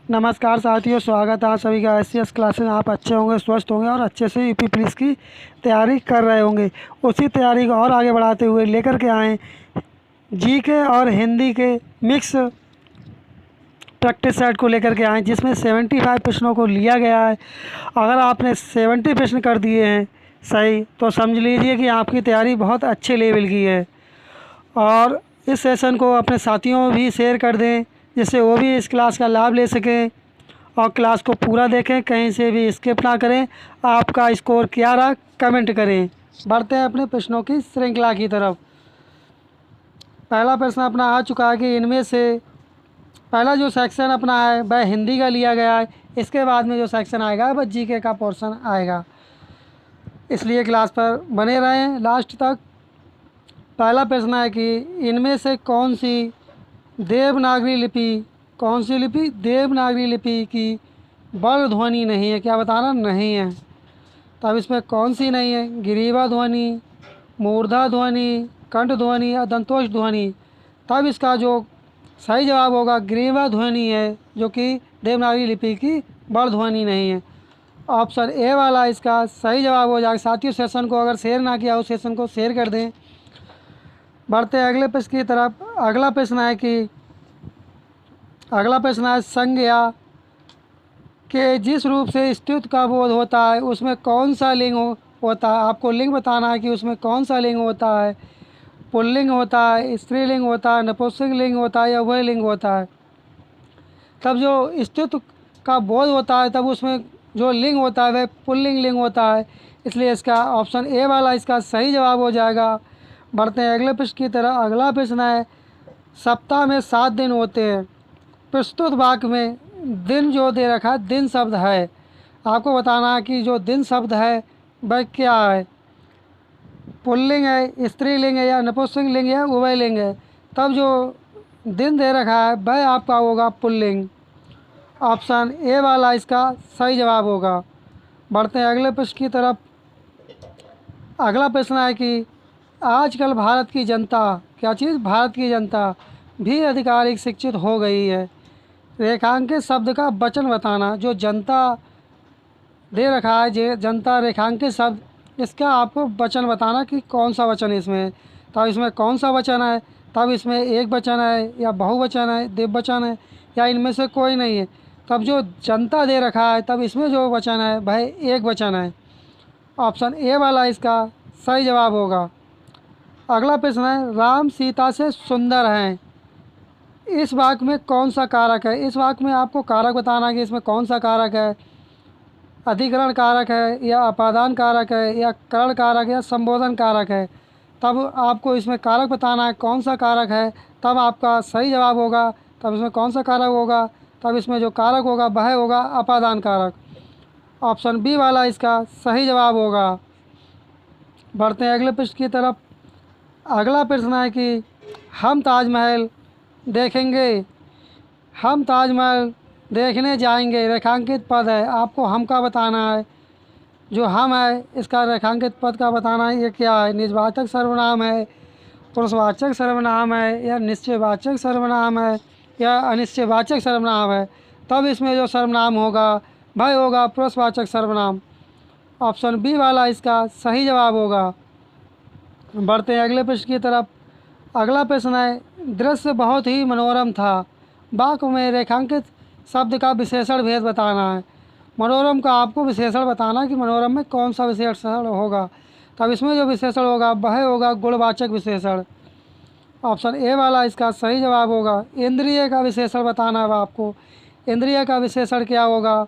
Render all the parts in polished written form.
नमस्कार साथियों, स्वागत है आप सभी का एससीएस क्लासेस में। आप अच्छे होंगे, स्वस्थ होंगे और अच्छे से यूपी पुलिस की तैयारी कर रहे होंगे। उसी तैयारी को और आगे बढ़ाते हुए लेकर के आए जीके और हिंदी के मिक्स प्रैक्टिस सेट को लेकर के आए, जिसमें 75 प्रश्नों को लिया गया है। अगर आपने 70 प्रश्न कर दिए हैं सही, तो समझ लीजिए कि आपकी तैयारी बहुत अच्छे लेवल की है। और इस सेशन को अपने साथियों में भी शेयर कर दें, जिससे वो भी इस क्लास का लाभ ले सकें और क्लास को पूरा देखें, कहीं से भी स्किप ना करें। आपका स्कोर क्या रहा कमेंट करें। बढ़ते हैं अपने प्रश्नों की श्रृंखला की तरफ। पहला प्रश्न अपना आ चुका है कि इनमें से पहला जो सेक्शन अपना है वह हिंदी का लिया गया है। इसके बाद में जो सेक्शन आएगा वह जीके का पोर्शन आएगा, इसलिए क्लास पर बने रहें लास्ट तक। पहला प्रश्न है कि इनमें से कौन सी देवनागरी लिपि देवनागरी लिपि की वर्ण ध्वनि नहीं है। क्या बताना नहीं है। तब इसमें कौन सी नहीं है? ग्रीवा ध्वनि, मूर्धा ध्वनि, कंठ ध्वनि या दंतोष ध्वनि। तब इसका जो सही जवाब होगा ग्रीवा ध्वनि है, जो कि देवनागरी लिपि की वर्ण ध्वनि नहीं है। ऑप्शन ए वाला इसका सही जवाब हो जाएगा। साथियों, सेशन को अगर शेयर ना किया हो, सेशन को शेयर कर दें। बढ़ते हैं अगले प्रश्न की तरफ। अगला प्रश्न है संज्ञा के जिस रूप से स्तुति का बोध होता है उसमें कौन सा लिंग होता है। आपको लिंग बताना है कि उसमें कौन सा लिंग होता है। पुल्लिंग होता है, स्त्रीलिंग होता है, नपुंसक लिंग होता है या वह लिंग होता है। तब जो स्तुति का बोध होता है तब उसमें जो लिंग होता है वह पुल्लिंग लिंग होता है, इसलिए इसका ऑप्शन ए वाला इसका सही जवाब हो जाएगा। बढ़ते हैं अगले प्रश्न की तरफ। अगला प्रश्न है सप्ताह में 7 दिन होते हैं। प्रस्तुत वाक्य में दिन जो दे रखा है दिन शब्द है। आपको बताना है कि जो दिन शब्द है वह क्या है। पुल्लिंग है, स्त्रीलिंग है या नपुंसक लिंग है, उभय लिंग है। तब जो दिन दे रखा है वह आपका होगा पुल्लिंग। ऑप्शन ए वाला इसका सही जवाब होगा। बढ़ते हैं अगले प्रश्न की तरफ। अगला प्रश्न है कि आजकल भारत की जनता, क्या चीज़? भारत की जनता भी आधिकारिक शिक्षित हो गई है। रेखांकित शब्द का वचन बताना। जो जनता दे रखा है, जे जनता रेखांकित शब्द, इसका आपको वचन बताना कि कौन सा वचन इसमें है। तब इसमें कौन सा वचन है। तब इसमें एक वचन है या बहुवचन है, देववचन है या इनमें से कोई नहीं है। तब जो जनता दे रखा है तब इसमें जो वचन है वह एक वचन है। ऑप्शन ए वाला इसका सही जवाब होगा। अगला प्रश्न है राम सीता से सुंदर हैं। इस वाक्य में कौन सा कारक है। इस वाक्य में आपको कारक बताना है कि इसमें कौन सा कारक है। अधिकरण कारक है या अपादान कारक है या करण कारक या संबोधन कारक है। तब आपको इसमें कारक बताना है कौन सा कारक है, तब आपका सही जवाब होगा। तब इसमें कौन सा कारक होगा। तब इसमें जो कारक होगा वह होगा अपादान कारक। ऑप्शन बी वाला इसका सही जवाब होगा। बढ़ते हैं अगले प्रश्न की तरफ। अगला प्रश्न है कि हम ताजमहल देखेंगे, हम ताजमहल देखने जाएंगे। रेखांकित पद है, आपको हम का बताना है। जो हम है इसका रेखांकित पद का बताना है। ये क्या है? निजवाचक सर्वनाम है, पुरुषवाचक सर्वनाम है या निश्चयवाचक सर्वनाम है या अनिश्चयवाचक सर्वनाम है। तब इसमें जो सर्वनाम होगा वह होगा पुरुषवाचक सर्वनाम। ऑप्शन बी वाला इसका सही जवाब होगा। बढ़ते हैं अगले प्रश्न की तरफ। अगला प्रश्न है दृश्य बहुत ही मनोरम था। वाक्य में रेखांकित शब्द का विशेषण भेद बताना है। मनोरम का आपको विशेषण बताना है कि मनोरम में कौन सा विशेषण होगा। तब इसमें जो विशेषण होगा वह होगा गुणवाचक विशेषण। ऑप्शन ए वाला इसका सही जवाब होगा। इंद्रिय का विशेषण बताना है आपको। इंद्रिय का विशेषण क्या होगा।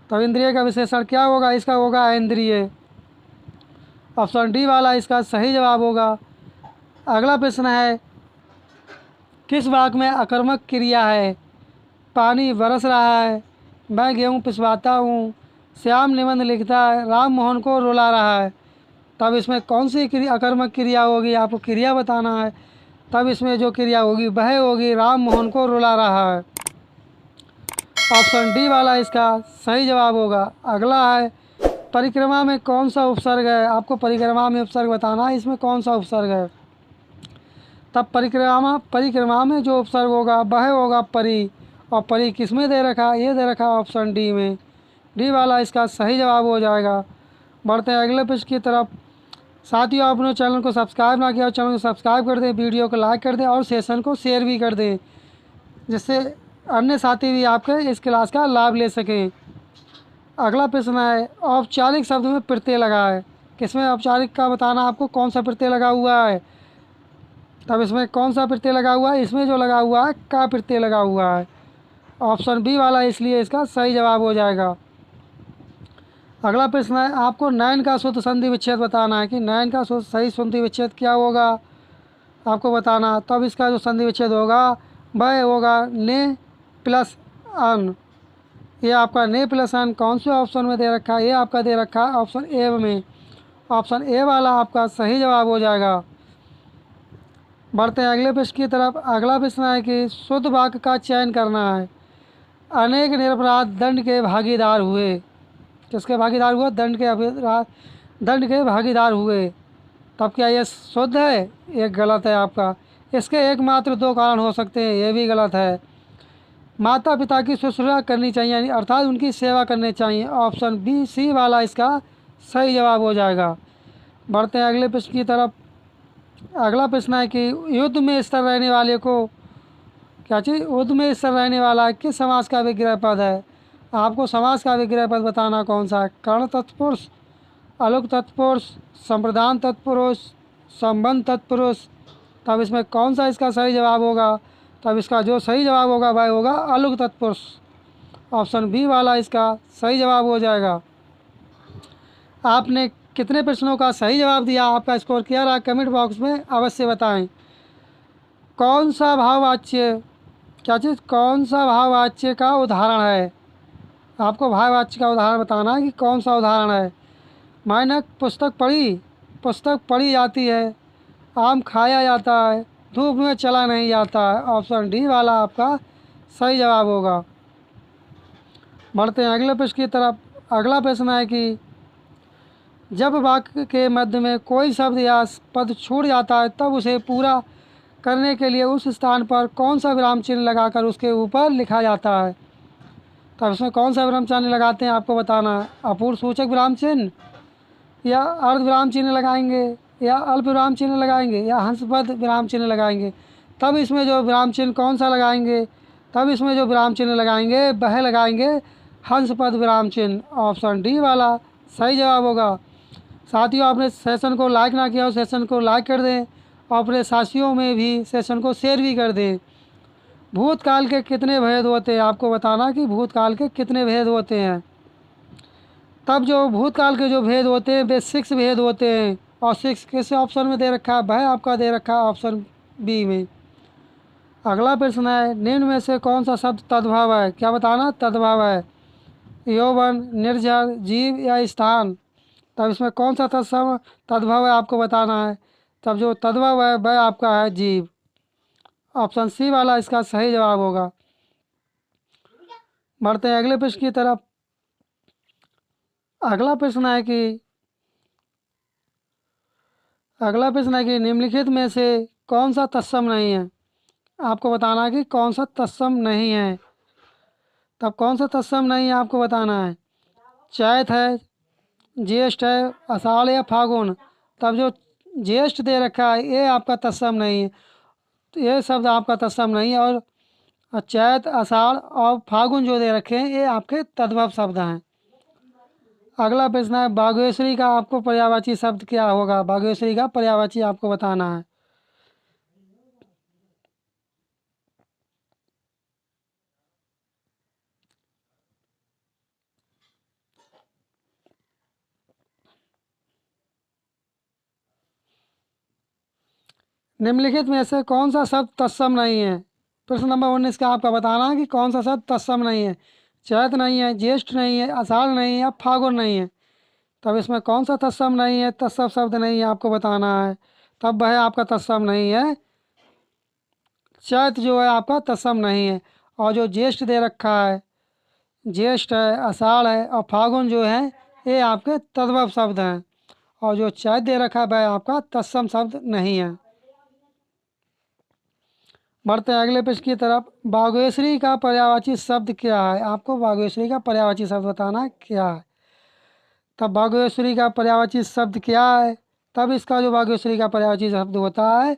तब इंद्रिय का विशेषण क्या होगा? इसका होगा इंद्रिय। ऑप्शन डी वाला इसका सही जवाब होगा। अगला प्रश्न है किस वाक्य में अकर्मक क्रिया है। पानी बरस रहा है, मैं गेहूँ पिसवाता हूँ, श्याम निबंध लिखता है, राम मोहन को रुला रहा है। तब इसमें कौन सी अकर्मक क्रिया होगी, आपको क्रिया बताना है। तब इसमें जो क्रिया होगी वह होगी राम मोहन को रुला रहा है। ऑप्शन डी वाला इसका सही जवाब होगा। अगला है परिक्रमा में कौन सा उपसर्ग है। आपको परिक्रमा में उपसर्ग बताना है, इसमें कौन सा उपसर्ग है। तब परिक्रमा में जो उपसर्ग होगा वह होगा परि। और परी किस में दे रखा है? ये दे रखा है ऑप्शन डी में। डी वाला इसका सही जवाब हो जाएगा। बढ़ते हैं अगले प्रश्न की तरफ। साथियों, आपने चैनल को सब्सक्राइब ना किया हो, चैनल को सब्सक्राइब कर दें, वीडियो को लाइक कर दें और सेशन को शेयर भी कर दें, जिससे अन्य साथी भी आपके इस क्लास का लाभ ले सकें। अगला प्रश्न है, औपचारिक शब्द में प्रत्यय लगा है। किसमें औपचारिक का बताना आपको, कौन सा प्रत्यय लगा हुआ है। तब इसमें कौन सा प्रत्यय लगा हुआ है? इसमें जो लगा हुआ है का प्रत्यय लगा हुआ है, ऑप्शन बी वाला, इसलिए इसका सही जवाब हो जाएगा। अगला प्रश्न है, आपको नयन का शुद्ध संधि विच्छेद बताना है कि नयन का सही संधि विच्छेद क्या होगा, आपको बताना। तब इसका जो संधि विच्छेद होगा वह होगा ने प्लस अन। ये आपका ने प्लस अन कौन से ऑप्शन में दे रखा है? ये आपका दे रखा है ऑप्शन ए में। ऑप्शन ए वाला आपका सही जवाब हो जाएगा। बढ़ते हैं अगले प्रश्न की तरफ। अगला प्रश्न है कि शुद्ध वाक्य का चयन करना है। अनेक निरपराध दंड के भागीदार हुए। किसके भागीदार हुआ? दंड के भागीदार हुए। तब क्या ये शुद्ध है? ये गलत है आपका। इसके एकमात्र दो कारण हो सकते हैं, ये भी गलत है। माता पिता की शुश्रूषा करनी चाहिए, यानी अर्थात उनकी सेवा करनी चाहिए। ऑप्शन बी सी वाला इसका सही जवाब हो जाएगा। बढ़ते हैं अगले प्रश्न की तरफ। अगला प्रश्न है कि युद्ध में स्थिर रहने वाले को क्या चीज़? युद्ध में स्थिर रहने वाला किस समास का विग्रह पद है? आपको समास का विग्रह पद बताना कौन सा है? कर्ण तत्पुरुष, अलुक तत्पुरुष, संप्रदान तत्पुरुष, संबंध तत्पुरुष। तब इसमें कौन सा इसका सही जवाब होगा? तब इसका जो सही जवाब होगा वह होगा अलुक तत्पुरुष। ऑप्शन बी वाला इसका सही जवाब हो जाएगा। आपने कितने प्रश्नों का सही जवाब दिया, आपका स्कोर क्या रहा, कमेंट बॉक्स में अवश्य बताएं। कौन सा भाववाच्य क्या चीज़? कौन सा भाववाच्य का उदाहरण है? आपको भाववाच्य का उदाहरण बताना है कि कौन सा उदाहरण है। मैंने पुस्तक पढ़ी जाती है, आम खाया जाता है, धूप में चला नहीं जाता है। ऑप्शन डी वाला आपका सही जवाब होगा। बढ़ते हैं अगले प्रश्न की तरफ। अगला प्रश्न है कि जब वाक्य के मध्य में कोई शब्द या पद छूट जाता है तब उसे पूरा करने के लिए उस स्थान पर कौन सा विराम चिन्ह लगाकर उसके ऊपर लिखा जाता है। तब इसमें कौन सा विराम चिन्ह लगाते हैं, आपको बताना है। अपूर्ण सूचक विराम चिन्ह, या अर्ध विराम चिन्ह लगाएंगे, या अल्प विराम चिन्ह लगाएंगे, या हंसपद विराम चिन्ह लगाएंगे। तब इसमें जो विराम चिन्ह कौन सा लगाएंगे? तब इसमें जो विराम चिन्ह लगाएंगे वह लगाएंगे हंसपद विराम चिन्ह। ऑप्शन डी वाला सही जवाब होगा। साथियों, आपने सेशन को लाइक ना किया हो, सेशन को लाइक कर दें और अपने साथियों में भी सेशन को शेयर भी कर दें। भूतकाल के कितने भेद होते हैं, आपको बताना कि भूतकाल के कितने भेद होते हैं। तब जो भूतकाल के जो भेद होते हैं वे 6 भेद होते हैं। और 6 किस ऑप्शन में दे रखा है? वह आपका दे रखा है ऑप्शन बी में। अगला प्रश्न है, निम्न में से कौन सा शब्द तद्भव है? क्या बताना? तद्भव है। यौवन, निर्जर, जीव या स्थान। तब इसमें कौन सा तद्भव है, आपको बताना है। तब जो तद्भव है वह आपका है जीव। ऑप्शन सी वाला इसका सही जवाब होगा। बढ़ते हैं अगले प्रश्न की तरफ। अगला प्रश्न है कि निम्नलिखित में से कौन सा तत्सम नहीं है? आपको बताना है कि कौन सा तत्सम नहीं है। तब कौन सा तत्सम नहीं है, आपको बताना है। चैत है, ज्येष्ठ है, आषाढ़ या फागुन। तब जो ज्येष्ठ दे रखा है ये आपका तत्सम नहीं है, तो ये शब्द आपका तत्सम नहीं है। और चैत, आषाढ़ और फागुन जो दे रखे हैं ये आपके तद्भव शब्द हैं। अगला प्रश्न है, बागेश्वरी का आपको पर्यायवाची शब्द क्या होगा? बागेश्वरी का पर्यायवाची आपको बताना है। निम्नलिखित में से कौन सा शब्द तत्सम नहीं है? प्रश्न नंबर 19 का आपका बताना है कि कौन सा शब्द तत्सम नहीं है। चैत नहीं है, ज्येष्ठ नहीं है, आषाढ़ नहीं है या फागुन नहीं है। तब इसमें कौन सा तत्सम नहीं है, तत्सम शब्द नहीं है, आपको बताना है। तब वह आपका तत्सम नहीं है। चैत जो है आपका तत्सम नहीं है। और जो ज्येष्ठ दे रखा है, ज्येष्ठ है, आषाढ़ है और फागुन जो है ये आपके तद्भव शब्द हैं। और जो चैत दे रखा है वह आपका तत्सम शब्द नहीं है। बढ़ते हैं अगले प्रश्न की तरफ। बागेश्वरी का पर्यायवाची शब्द क्या है? आपको बागेश्वरी का पर्यायवाची शब्द बताना क्या है। तब बागेश्वरी का पर्यायवाची शब्द क्या है? तब इसका जो बागेश्वरी का पर्यायवाची शब्द होता है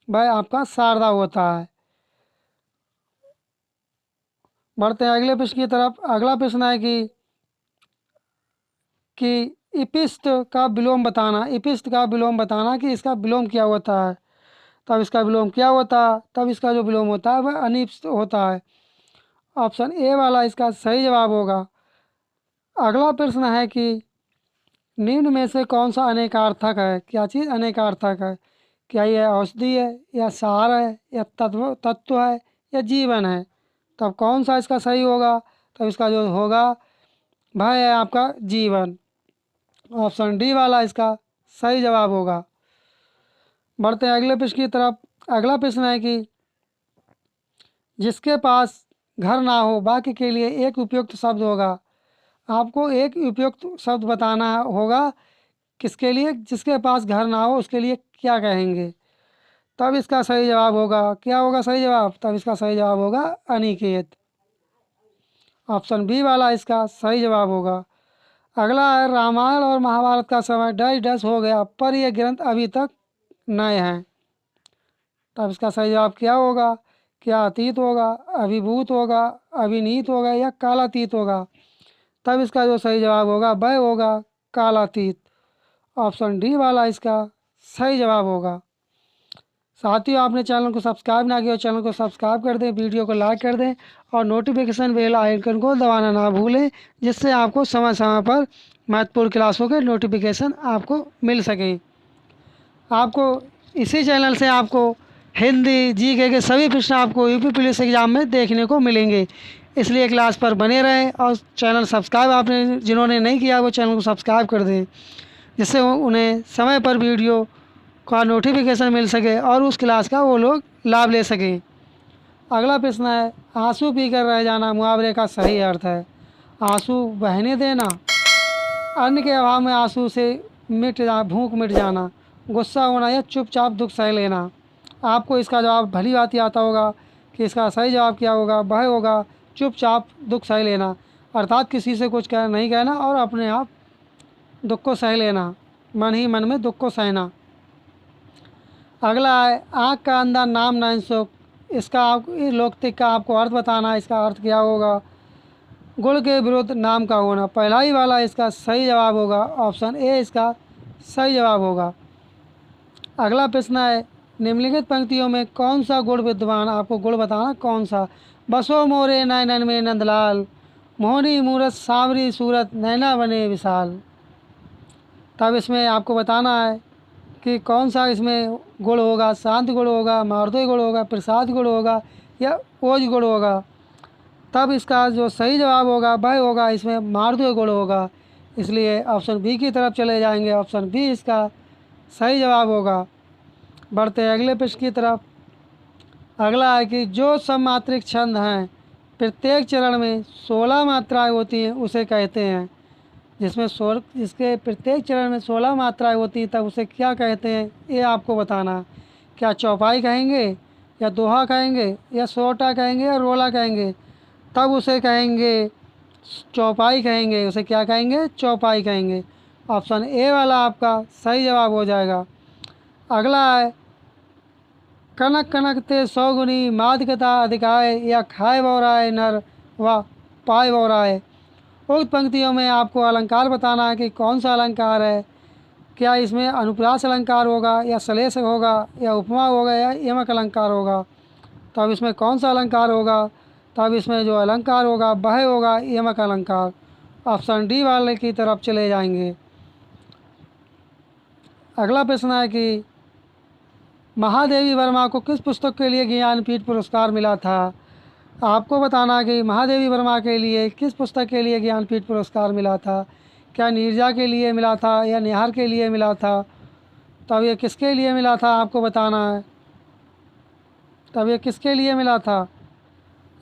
वह आपका शारदा होता है। बढ़ते हैं अगले प्रश्न की तरफ। अगला प्रश्न है कि इपिस्ट का विलोम बताना। इपिस्ट का विलोम बताना कि इसका विलोम क्या होता है। तब इसका विलोम क्या होता है? तब इसका जो विलोम होता है वह अनिप्स होता है। ऑप्शन ए वाला इसका सही जवाब होगा। अगला प्रश्न है कि निम्न में से कौन सा अनेकार्थक है? क्या चीज़ अनेकार्थक है? क्या यह औषधि है, या सार है, या तत्व है, या जीवन है? तब कौन सा इसका सही होगा? तब इसका जो होगा वह है आपका जीवन। ऑप्शन डी वाला इसका सही जवाब होगा। बढ़ते हैं अगले प्रश्न की तरफ। अगला प्रश्न है कि जिसके पास घर ना हो वाक्य के लिए एक उपयुक्त शब्द होगा। आपको एक उपयुक्त शब्द बताना होगा किसके लिए? जिसके पास घर ना हो उसके लिए क्या कहेंगे? तब इसका सही जवाब होगा, क्या होगा सही जवाब? तब इसका सही जवाब होगा अनिकेत। ऑप्शन बी वाला इसका सही जवाब होगा। अगला है रामायण और महाभारत का समय डैश डैश हो गया पर यह ग्रंथ अभी तक नए हैं। तब इसका सही जवाब क्या होगा? क्या अतीत होगा, अभिभूत होगा, अभिनीत होगा, या कालातीत होगा? तब इसका जो सही जवाब होगा वह होगा कालातीत। ऑप्शन डी वाला इसका सही जवाब होगा। साथियों, आपने चैनल को सब्सक्राइब ना किया, चैनल को सब्सक्राइब कर दें, वीडियो को लाइक कर दें और नोटिफिकेशन बेल आइकन को दबाना ना भूलें, जिससे आपको समय समय पर महत्वपूर्ण क्लासों के नोटिफिकेशन आपको मिल सके। आपको इसी चैनल से आपको हिंदी जीके के सभी प्रश्न आपको यूपी पुलिस एग्ज़ाम में देखने को मिलेंगे, इसलिए क्लास पर बने रहें और चैनल सब्सक्राइब आपने जिन्होंने नहीं किया वो चैनल को सब्सक्राइब कर दें, जिससे उन्हें समय पर वीडियो का नोटिफिकेशन मिल सके और उस क्लास का वो लोग लाभ ले सकें। अगला प्रश्न है आंसू पीकर रह जाना मुहावरे का सही अर्थ है। आंसू बहने देना, अन्न के अभाव में आंसू से भूख मिट जाना, गुस्सा होना, या चुपचाप दुख सह लेना। आपको इसका जवाब भली बात ही आता होगा कि इसका सही जवाब क्या होगा। वह होगा चुपचाप दुख सह लेना, अर्थात किसी से कुछ नहीं कहना और अपने आप दुख को सह लेना, मन ही मन में दुख को सहना। अगला है आँख का अंधा नाम न सुख। इसका लोकतिक का आपको अर्थ बताना है। इसका अर्थ क्या होगा? गुण के विरुद्ध नाम का होना। पहला ही वाला इसका सही जवाब होगा। ऑप्शन ए इसका सही जवाब होगा। अगला प्रश्न है निम्नलिखित पंक्तियों में कौन सा गुण विद्यमान? आपको गुण बताना कौन सा। बसो मोरे नैनन में नंदलाल, मोहनी मूरत सांवरी सूरत, नैना बने विशाल। तब इसमें आपको बताना है कि कौन सा इसमें गुण होगा। शांत गुण होगा, मार्दय गुण होगा, प्रसाद गुण होगा, या ओज गुण होगा। तब इसका जो सही जवाब होगा वह होगा इसमें मार्दय गुण होगा, इसलिए ऑप्शन बी की तरफ चले जाएंगे। ऑप्शन बी इसका सही जवाब होगा। बढ़ते हैं अगले प्रश्न की तरफ। अगला है कि जो सममात्रिक छंद हैं प्रत्येक चरण में 16 मात्राएं होती हैं उसे कहते हैं। जिसके प्रत्येक चरण में 16 मात्राएं होती हैं तब उसे क्या कहते हैं, ये आपको बताना है। क्या चौपाई कहेंगे, या दोहा कहेंगे, या सोटा कहेंगे, या रोला कहेंगे? तब उसे कहेंगे चौपाई कहेंगे। उसे क्या कहेंगे? चौपाई कहेंगे। ऑप्शन ए वाला आपका सही जवाब हो जाएगा। अगला है कनक कनक ते सौगुनी मादकता अधिकाय, या खाए बौराए नर व पाए बौराए। उक्त पंक्तियों में आपको अलंकार बताना है कि कौन सा अलंकार है। क्या इसमें अनुप्रास अलंकार होगा, या श्लेष होगा, या उपमा होगा, या यमक अलंकार होगा? तब इसमें कौन सा अलंकार होगा? तब इसमें जो अलंकार होगा वह होगा यमक अलंकार। ऑप्शन डी वाले की तरफ चले जाएंगे। अगला प्रश्न है कि महादेवी वर्मा को किस पुस्तक के लिए ज्ञानपीठ पुरस्कार मिला था? आपको बताना है कि महादेवी वर्मा के लिए किस पुस्तक के लिए ज्ञानपीठ पुरस्कार मिला था। क्या नीरजा के लिए मिला था, या निहार के लिए मिला था? तब ये किसके लिए मिला था आपको बताना है। तब ये किसके लिए मिला था?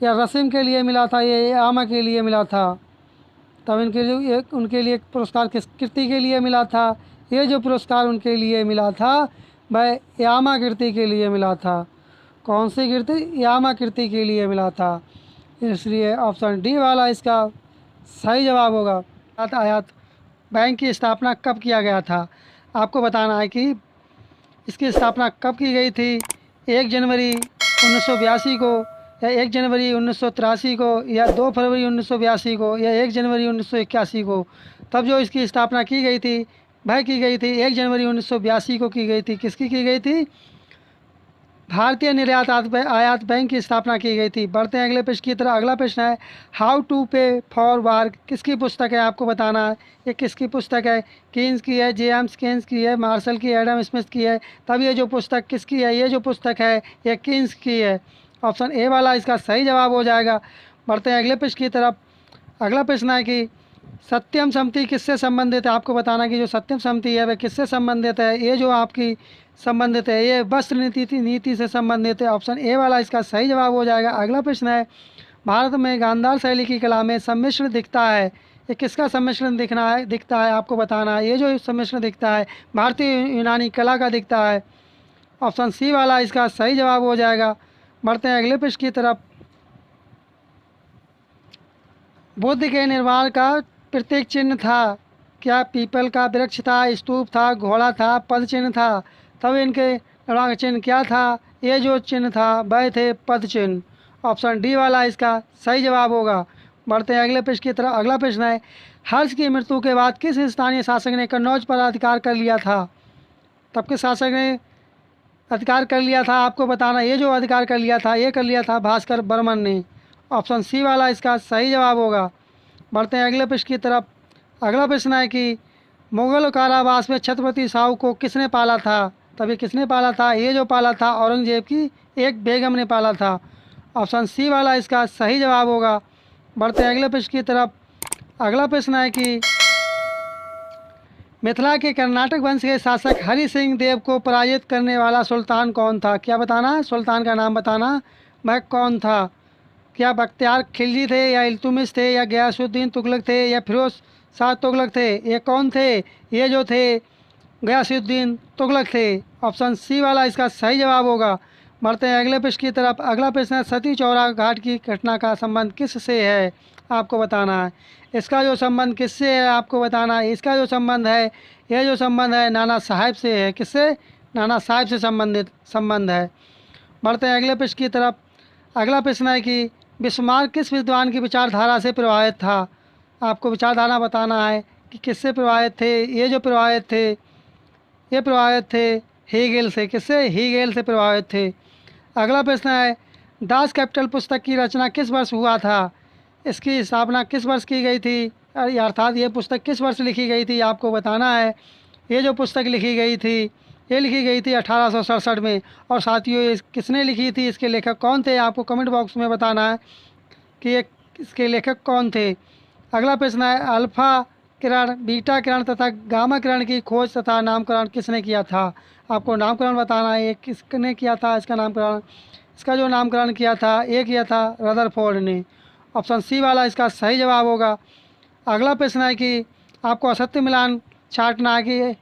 या रसीम के लिए मिला था, ये आमा के लिए मिला था? तब उनके लिए पुरस्कार किस कृति के लिए मिला था? ये जो पुरस्कार उनके लिए मिला था वह यामा कृति के लिए मिला था। कौन सी कीर्ति? यामाकृति के लिए मिला था, इसलिए ऑप्शन डी वाला इसका सही जवाब होगा। आयात बैंक की स्थापना कब किया गया था? आपको बताना है कि इसकी स्थापना कब की गई थी। 1 जनवरी 1982 को, या 1 जनवरी 1983 को, या 2 फरवरी 1982 को, या 1 जनवरी 1981 को। तब जो इसकी स्थापना की गई थी वह की गई थी 1 जनवरी 1982 को की गई थी। किसकी की गई थी? भारतीय निर्यात आयात बैंक की स्थापना की गई थी। बढ़ते हैं अगले प्रश्न की तरफ। अगला प्रश्न है हाउ टू पे फॉर वार किसकी पुस्तक है? आपको बताना है ये किसकी पुस्तक है। कीन्स की है, जेम्स कीन्स की है, मार्शल की, एडम स्मिथ की है। तब ये जो पुस्तक किसकी है? ये जो पुस्तक है ये कीन्स की है। ऑप्शन ए वाला इसका सही जवाब हो जाएगा। बढ़ते हैं अगले प्रश्न की तरफ। अगला प्रश्न है कि सत्यम समिति किससे संबंधित है? आपको बताना कि जो सत्यम समिति है वह किससे संबंधित है। ये जो आपकी संबंधित है ये वस्त्र नीति से संबंधित है। ऑप्शन ए वाला इसका सही जवाब हो जाएगा। अगला प्रश्न है भारत में गांधार शैली की कला में सम्मिश्रण दिखता है, ये किसका सम्मिश्रण दिखता है? आपको बताना है ये जो सम्मिश्रण दिखता है भारतीय यूनानी कला का दिखता है। ऑप्शन सी वाला इसका सही जवाब हो जाएगा। बढ़ते हैं अगले प्रश्न की तरफ। बुद्ध के निर्माण का प्रतीक चिन्ह था क्या? पीपल का वृक्ष था, स्तूप था, घोड़ा था, पद चिन्ह था। तब इनके निर्माण का चिन्ह क्या था? ये जो चिन्ह था वह थे पद चिन्ह। ऑप्शन डी वाला इसका सही जवाब होगा। बढ़ते हैं अगले प्रश्न की तरफ। अगला प्रश्न है हर्ष की मृत्यु के बाद किस स्थानीय शासक ने कन्नौज पर अधिकार कर लिया था? तब किस शासक ने अधिकार कर लिया था? आपको बताना ये जो अधिकार कर लिया था ये कर लिया था भास्कर बर्मन ने। ऑप्शन सी वाला इसका सही जवाब होगा। बढ़ते हैं अगले प्रश्न की तरफ। अगला प्रश्न है कि मुगल कारावास में छत्रपति साहू को किसने पाला था? तभी किसने पाला था? ये जो पाला था औरंगजेब की एक बेगम ने पाला था। ऑप्शन सी वाला इसका सही जवाब होगा। बढ़ते हैं अगले प्रश्न की तरफ। अगला प्रश्न है कि मिथिला के कर्नाटक वंश के शासक हरि सिंह देव को पराजित करने वाला सुल्तान कौन था? क्या बताना है? सुल्तान का नाम बताना, वह कौन था? क्या बख्तियार खिलजी थे, या इल्तुमिश थे, या गयासुद्दीन तुगलक थे, या फिरोज शाह तुगलक थे? ये कौन थे? ये जो थे गयासुद्दीन तुगलक थे। ऑप्शन सी वाला इसका सही जवाब होगा। बढ़ते हैं अगले प्रश्न की तरफ। अगला प्रश्न है सती चौरा घाट की घटना का संबंध किससे है? आपको बताना है इसका जो संबंध किससे है। आपको बताना है इसका जो संबंध है यह जो संबंध है नाना साहब से है। किससे? नाना साहब से संबंध है। बढ़ते हैं अगले प्रश्न की तरफ। अगला प्रश्न है कि बिस्मार्क किस विद्वान की विचारधारा से प्रभावित था? आपको विचारधारा बताना है कि किससे प्रभावित थे। ये जो प्रभावित थे हीगेल से। किससे? हीगेल से प्रभावित थे। अगला प्रश्न है दास कैपिटल पुस्तक की रचना किस वर्ष हुआ था? इसकी स्थापना किस वर्ष की गई थी? अर्थात ये पुस्तक किस वर्ष लिखी गई थी? आपको बताना है ये जो पुस्तक लिखी गई थी ये लिखी गई थी 1867 में। और साथियों ये किसने लिखी थी? इसके लेखक कौन थे? आपको कमेंट बॉक्स में बताना है कि ये इसके लेखक कौन थे। अगला प्रश्न है अल्फ़ा किरण, बीटा किरण तथा गामा किरण की खोज तथा नामकरण किसने किया था? आपको नामकरण बताना है ये किसने किया था इसका नामकरण। इसका जो नामकरण किया था ये किया था रदरफोर्ड ने। ऑप्शन सी वाला इसका सही जवाब होगा। अगला प्रश्न है कि आपको असत्य मिलान छांटना है कि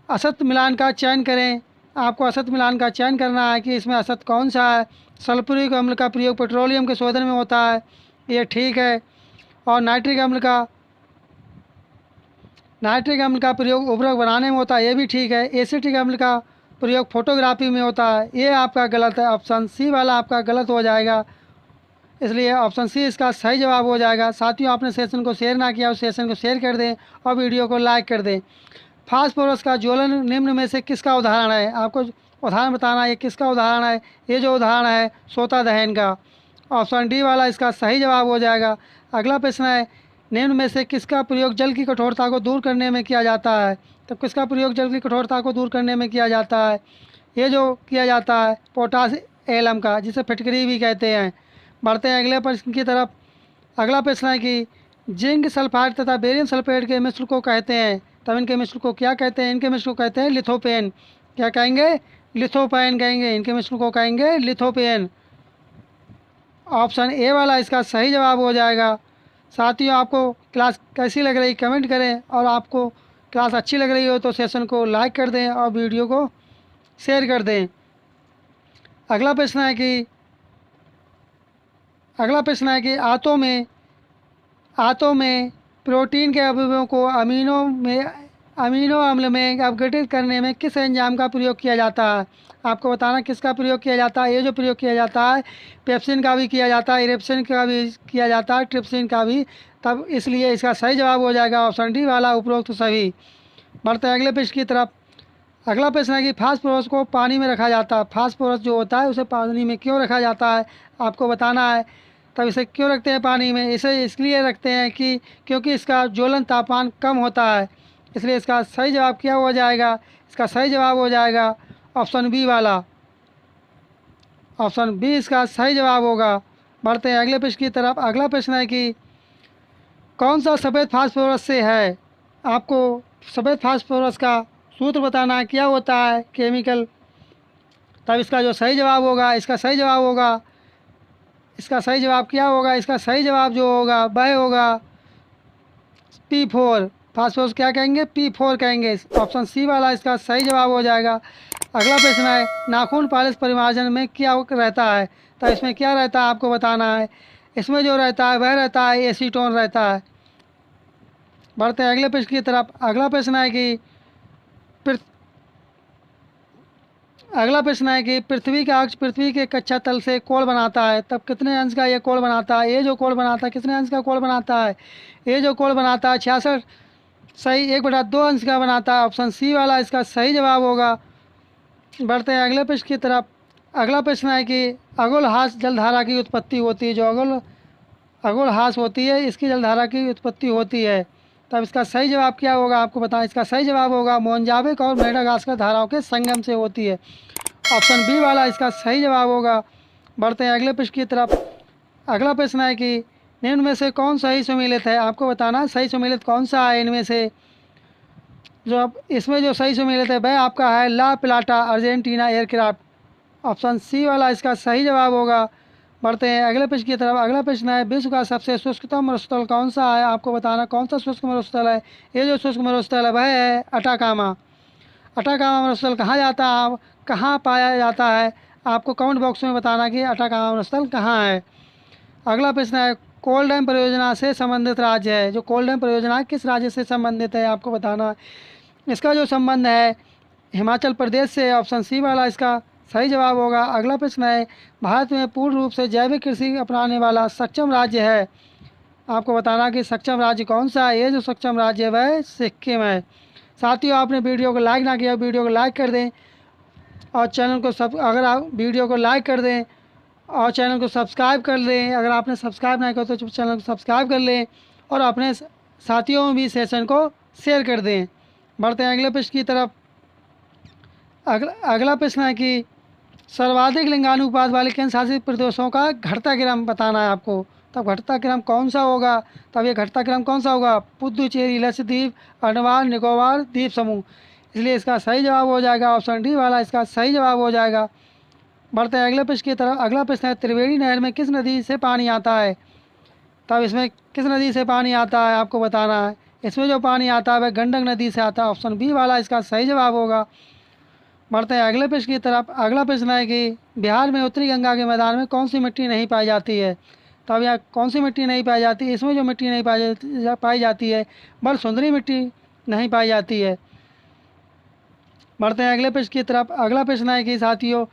असत्य मिलान का चयन करें। आपको असत्य मिलान का चयन करना है कि इसमें असत्य कौन सा है। सल्फ्यूरिक अम्ल का प्रयोग पेट्रोलियम के शोधन में होता है, ये ठीक है। और नाइट्रिक अम्ल का प्रयोग उर्वरक बनाने में होता है, ये भी ठीक है। एसिटिक अम्ल का प्रयोग फोटोग्राफी में होता है, ये आपका गलत है। ऑप्शन सी वाला आपका गलत हो जाएगा, इसलिए ऑप्शन सी इसका सही जवाब हो जाएगा। साथियों आपने सेशन को शेयर ना किया उस सेशन को शेयर कर दें और वीडियो को लाइक कर दें। फास्फोरस का ज्वलन निम्न में से किसका उदाहरण है? आपको उदाहरण बताना है ये किसका उदाहरण है। ये जो उदाहरण है सोता दहन का। ऑप्शन डी वाला इसका सही जवाब हो जाएगा। अगला प्रश्न है निम्न में से किसका प्रयोग जल की कठोरता को दूर करने में किया जाता है? तो किसका प्रयोग जल की कठोरता को दूर करने में किया जाता है? ये जो किया जाता है पोटास एलम का, जिसे फिटकरी भी कहते हैं। बढ़ते हैं अगले प्रश्न की तरफ। अगला प्रश्न है कि जिंक सल्फाइड तथा बेरियम सल्फेट के मिश्र को कहते हैं, तब इनके मिश्र को क्या कहते हैं? इनके मिश्र को कहते हैं लिथोपेन। क्या कहेंगे? लिथोपेन कहेंगे। इनके मिश्र को कहेंगे लिथोपेन। ऑप्शन ए वाला इसका सही जवाब हो जाएगा। साथियों आपको क्लास कैसी लग रही कमेंट करें, और आपको क्लास अच्छी लग रही हो तो सेशन को लाइक कर दें और वीडियो को शेयर कर दें। अगला प्रश्न है कि आंतों में प्रोटीन के अवयवों को अमीनो अम्ल में अपघटित करने में किस एंजाइम का प्रयोग किया जाता है? आपको बताना किसका प्रयोग किया जाता है। ये जो प्रयोग किया जाता है पेप्सिन का भी किया जाता है, इरिप्सिन का भी किया जाता है, ट्रिप्सिन का भी। तब इसलिए इसका सही जवाब हो जाएगा ऑप्शन डी वाला, उपरोक्त सभी। बढ़ते हैं अगले प्रश्न की तरफ। अगला प्रश्न है कि फास्फोरस को पानी में रखा जाता है। फास्फोरस जो होता है उसे पानी में क्यों रखा जाता है? आपको बताना है। तब इसे क्यों रखते हैं पानी में? इसे इसलिए रखते हैं कि क्योंकि इसका ज्वलन तापमान कम होता है, इसलिए इसका सही जवाब क्या हो जाएगा? इसका सही जवाब हो जाएगा ऑप्शन बी वाला, ऑप्शन बी इसका सही जवाब होगा। बढ़ते हैं अगले प्रश्न की तरफ। अगला प्रश्न है कि कौन सा सफ़ेद फास्फोरस से है? आपको सफ़ेद फास्फोरस का सूत्र बताना है, क्या होता है केमिकल। तब इसका जो सही जवाब होगा, इसका सही जवाब होगा, इसका सही जवाब क्या होगा? इसका सही जवाब जो होगा वह होगा P4। फास्फोरस क्या कहेंगे? P4 कहेंगे। ऑप्शन सी वाला इसका सही जवाब हो जाएगा। अगला प्रश्न है नाखून पॉलिश परिमार्जन में क्या रहता है? तो इसमें क्या रहता है आपको बताना है। इसमें जो रहता है वह रहता है एसीटोन रहता है। बढ़ते हैं अगले प्रश्न की तरफ। अगला प्रश्न है कि पृथ्वी का अक्ष पृथ्वी के कक्षा तल से कोण बनाता है। तब कितने अंश का ये कोण बनाता है? ये जो कोण बनाता है कितने अंश का कोण बनाता है? ये जो कोण बनाता है 66 सही 1/2 अंश का बनाता है। ऑप्शन सी वाला इसका सही जवाब होगा। बढ़ते हैं अगले प्रश्न की तरफ। अगला प्रश्न है कि अगुलहास जलधारा की उत्पत्ति होती है। जो अगुलहास होती है इसकी जलधारा की उत्पत्ति होती है। तब इसका सही जवाब क्या होगा आपको बताएं। इसका सही जवाब होगा मोनजावेक और मेडागास्कर धाराओं के संगम से होती है। ऑप्शन बी वाला इसका सही जवाब होगा। बढ़ते हैं अगले प्रश्न की तरफ। अगला प्रश्न है कि निम्न में से कौन सही सम्मिलित है? आपको बताना सही सम्मिलित कौन सा है इनमें से। जो अब इसमें जो सही सम्मिलित है वह आपका है ला प्लाटा अर्जेंटीना एयरक्राफ्ट। ऑप्शन सी वाला इसका सही जवाब होगा। बढ़ते हैं अगले प्रश्न की तरफ। अगला प्रश्न है विश्व का सबसे शुष्कतम मरुस्थल कौन सा है? आपको बताना कौन सा शुष्क मरुस्थल है। ये जो शुष्क मरुस्थल है वह है अटाकामा। अटाकामा मरुस्थल कहाँ पाया जाता है? आपको कमेंट बॉक्स में बताना कि अटाकामा मरुस्थल कहाँ है। अगला प्रश्न है कोल डैम परियोजना से संबंधित राज्य है। जो कोल डैम परियोजना किस राज्य से संबंधित है आपको बताना है। इसका जो संबंध है हिमाचल प्रदेश से। ऑप्शन सी वाला इसका सही जवाब होगा। अगला प्रश्न है भारत में पूर्ण रूप से जैविक कृषि अपनाने वाला सक्षम राज्य है। आपको बताना कि सक्षम राज्य कौन सा है। ये जो सक्षम राज्य है वह सिक्किम है। साथियों आपने वीडियो को लाइक ना किया वीडियो को लाइक कर दें और चैनल को अगर आप वीडियो को लाइक कर दें और चैनल को सब्सक्राइब कर लें। अगर आपने सब्सक्राइब नहीं किया तो चैनल को सब्सक्राइब कर लें और अपने साथियों में भी सेशन को शेयर कर दें। बढ़ते हैं अगले प्रश्न की तरफ। अगला प्रश्न है कि सर्वाधिक लिंगानुपात वाले केंद्र शासित प्रदेशों का घटता क्रम बताना है आपको। तब घटता क्रम कौन सा होगा? तब ये घटता क्रम कौन सा होगा? पुदुचेरी, लक्षद्वीप, अंडमान निकोबार द्वीप समूह। इसलिए इसका सही जवाब हो जाएगा ऑप्शन डी वाला इसका सही जवाब हो जाएगा। बढ़ते हैं अगले प्रश्न की तरफ। अगला प्रश्न है त्रिवेणी नहर में किस नदी से पानी आता है? तब इसमें किस नदी से पानी आता है आपको बताना है। इसमें जो पानी आता है वह गंडक नदी से आता है। ऑप्शन बी वाला इसका सही जवाब होगा। बढ़ते हैं अगले प्रश्न की तरफ। अगला प्रश्न है कि बिहार में उत्तरी गंगा के मैदान में कौन सी मिट्टी नहीं पाई जाती है? तब यहाँ कौन सी मिट्टी नहीं पाई जाती? इसमें जो मिट्टी नहीं पाई जाती है बल सुंदरी मिट्टी नहीं पाई जाती है। बढ़ते हैं अगले प्रश्न की तरफ। अगला प्रश्न है कि साथियों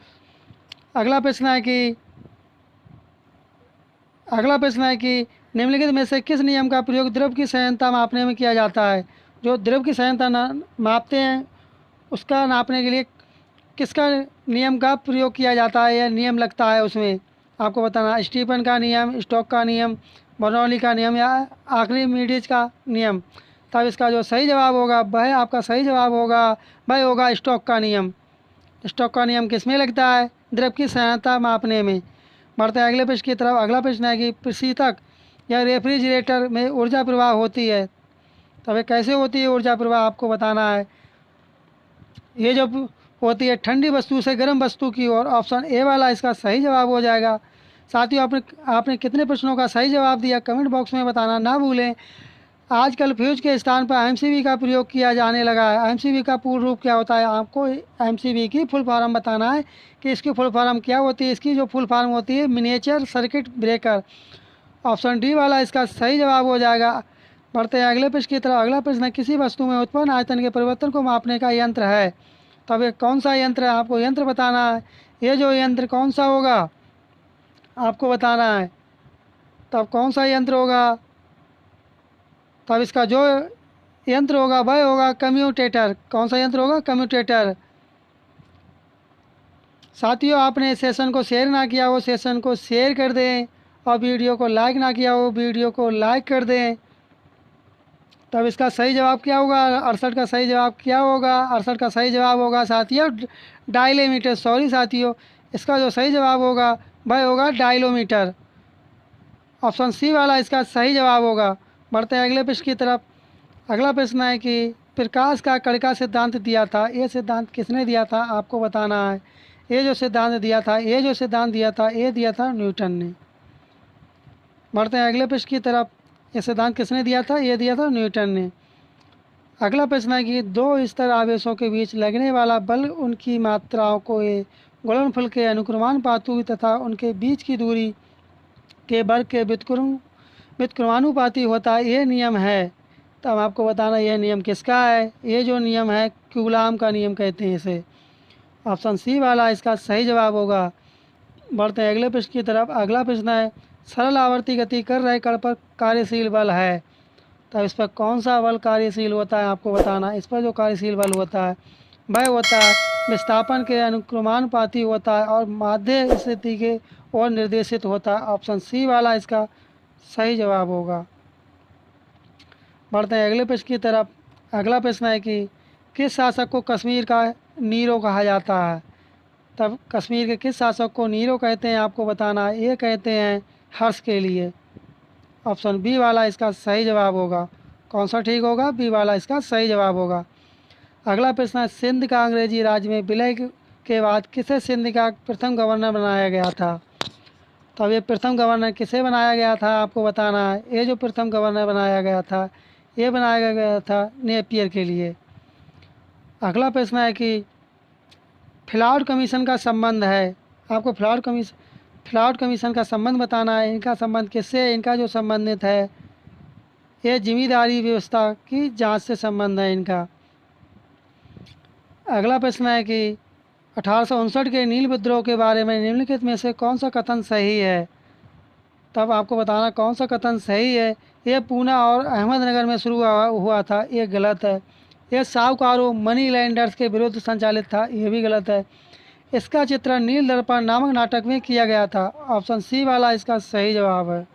अगला प्रश्न है कि निम्नलिखित में से किस नियम का प्रयोग द्रव की संयंत्रता मापने में किया जाता है? जो द्रव की संयंत्रता मापते हैं उसका नापने के लिए किसका नियम का प्रयोग किया जाता है या नियम लगता है उसमें आपको बताना। स्टीफन का नियम, स्टोक का नियम, बर्नौली का नियम या आर्किमिडीज का नियम। तब इसका जो सही जवाब होगा वह आपका सही जवाब होगा वह होगा स्टोक का नियम। स्टोक का नियम किस में लगता है? द्रव की संयंत्रता मापने में। बढ़ते हैं अगले प्रश्न की तरफ। अगला प्रश्न है कि प्रशीतक या रेफ्रिजरेटर में ऊर्जा प्रवाह होती है। तब कैसे होती है ऊर्जा प्रवाह आपको बताना है। ये जो होती है ठंडी वस्तु से गर्म वस्तु की ओर। ऑप्शन ए वाला इसका सही जवाब हो जाएगा। साथियों आपने कितने प्रश्नों का सही जवाब दिया कमेंट बॉक्स में बताना ना भूलें। आजकल फ्यूज के स्थान पर एमसीबी का प्रयोग किया जाने लगा है। एमसीबी का पूर्ण रूप क्या होता है? आपको एमसीबी की फुल फॉर्म बताना है कि इसकी फुल फॉर्म क्या होती है। इसकी जो फुल फॉर्म होती है miniature circuit breaker. Option D वाला इसका सही जवाब हो जाएगा। बढ़ते हैं अगले प्रश्न की तरफ। अगला प्रश्न, किसी वस्तु में उत्पन्न आयतन के परिवर्तन को मापने का यंत्र है। तब ये कौन सा यंत्र है? आपको यंत्र बताना है। ये जो यंत्र कौन सा होगा आपको बताना है। तब कौन सा यंत्र होगा? तब इसका जो यंत्र होगा वह होगा कम्यूटेटर। कौन सा यंत्र होगा? कम्यूटेटर। साथियों, आपने इस सेशन को शेयर ना किया हो सेशन को शेयर कर दें, और वीडियो को लाइक ना किया हो वीडियो को लाइक कर दें। तब इसका सही जवाब क्या होगा? 68 का सही जवाब क्या होगा? 68 का सही जवाब होगा साथियों डायलेमीटर। सॉरी साथियों, इसका जो सही जवाब होगा वह होगा डायलोमीटर। ऑप्शन सी वाला इसका सही जवाब होगा। बढ़ते हैं अगले प्रश्न की तरफ। अगला प्रश्न है कि प्रकाश का कणिका सिद्धांत दिया था। ये सिद्धांत किसने दिया था? आपको बताना है। ये जो सिद्धांत दिया था ये दिया था न्यूटन ने। बढ़ते हैं अगले प्रश्न की तरफ। ये सिद्धांत किसने दिया था? ये दिया था न्यूटन ने। अगला प्रश्न है कि दो स्तर आवेशों के बीच लगने वाला बल उनकी मात्राओं को गुणनफल के अनुक्रमानुपाती तथा उनके बीच की दूरी के वर्ग के व्युत्क्रमानुपाती होता है। ये नियम है। तब आपको बताना यह नियम किसका है? ये जो नियम है कूलाम का नियम कहते हैं इसे। ऑप्शन सी वाला इसका सही जवाब होगा। बढ़ते हैं अगले प्रश्न की तरफ। अगला प्रश्न है सरल आवर्ती गति कर रहे कण पर कार्यशील बल है। तब इस पर कौन सा बल कार्यशील होता है? आपको बताना। इस पर जो कार्यशील बल होता है वह होता है विस्थापन के अनुक्रमानुपाती होता है और माध्य स्थिति के ओर निर्देशित होता है। ऑप्शन सी वाला इसका सही जवाब होगा। बढ़ते हैं अगले प्रश्न की तरफ। अगला प्रश्न है कि किस शासक को कश्मीर का नीरो कहा जाता है? तब कश्मीर के किस शासक को नीरो कहते हैं? आपको बताना है। ये कहते हैं हर्ष के लिए। ऑप्शन बी वाला इसका सही जवाब होगा। कौन सा ठीक होगा? बी वाला इसका सही जवाब होगा। अगला प्रश्न है सिंध का अंग्रेजी राज में विलय के बाद किसे सिंध का प्रथम गवर्नर बनाया गया था? तब ये प्रथम गवर्नर किसे बनाया गया था? आपको बताना है। ये जो प्रथम गवर्नर बनाया गया था ये बनाया गया था नेपियर के लिए। अगला प्रश्न है कि फ्लॉड कमीशन का संबंध है। आपको फ्लॉड कमीशन का संबंध बताना है। इनका संबंध किससे? इनका जो संबंधित है ये जिम्मेदारी व्यवस्था की जांच से संबंध है इनका। अगला प्रश्न है कि 1859 के नील विद्रोह के बारे में निम्नलिखित में से कौन सा कथन सही है? तब आपको बताना कौन सा कथन सही है। ये पूना और अहमदनगर में शुरू हुआ था। ये गलत है। ये साहूकारों मनी लैंडर्स के विरुद्ध संचालित था। ये भी गलत है। इसका चित्रण नील दर्पण नामक नाटक में किया गया था। ऑप्शन सी वाला इसका सही जवाब है।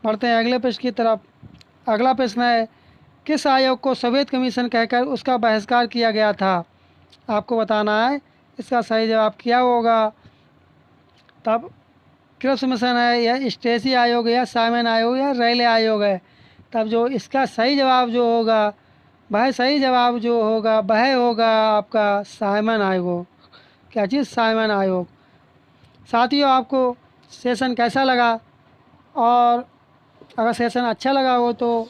बढ़ते हैं अगले प्रश्न की तरफ। अगला प्रश्न है किस आयोग को सफेद कमीशन कहकर उसका बहिष्कार किया गया था? आपको बताना है। इसका सही जवाब क्या होगा? तब क्रिप्स मिशन है या स्टेसी आयोग या साइमन आयोग या रेले आयोग है। तब जो इसका सही जवाब जो होगा वह होगा आपका साइमन आयोग। क्या चीज़? साइमन आयोग। साथियों, आपको सेशन कैसा लगा? और अगर सेशन अच्छा लगा हो तो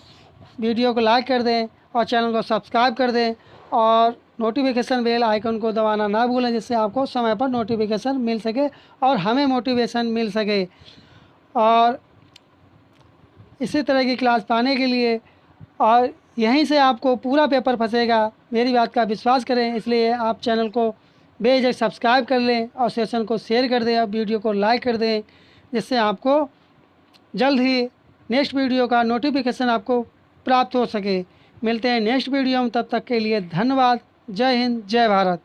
वीडियो को लाइक कर दें और चैनल को सब्सक्राइब कर दें और नोटिफिकेशन बेल आइकन को दबाना ना भूलें, जिससे आपको समय पर नोटिफिकेशन मिल सके और हमें मोटिवेशन मिल सके। और इसी तरह की क्लास पाने के लिए और यहीं से आपको पूरा पेपर फंसेगा, मेरी बात का विश्वास करें। इसलिए आप चैनल को बेझिझक सब्सक्राइब कर लें और सेशन को शेयर कर दें और वीडियो को लाइक कर दें, जिससे आपको जल्द ही नेक्स्ट वीडियो का नोटिफिकेशन आपको प्राप्त हो सके। मिलते हैं नेक्स्ट वीडियो में, तब तक के लिए धन्यवाद। जय हिंद, जय भारत।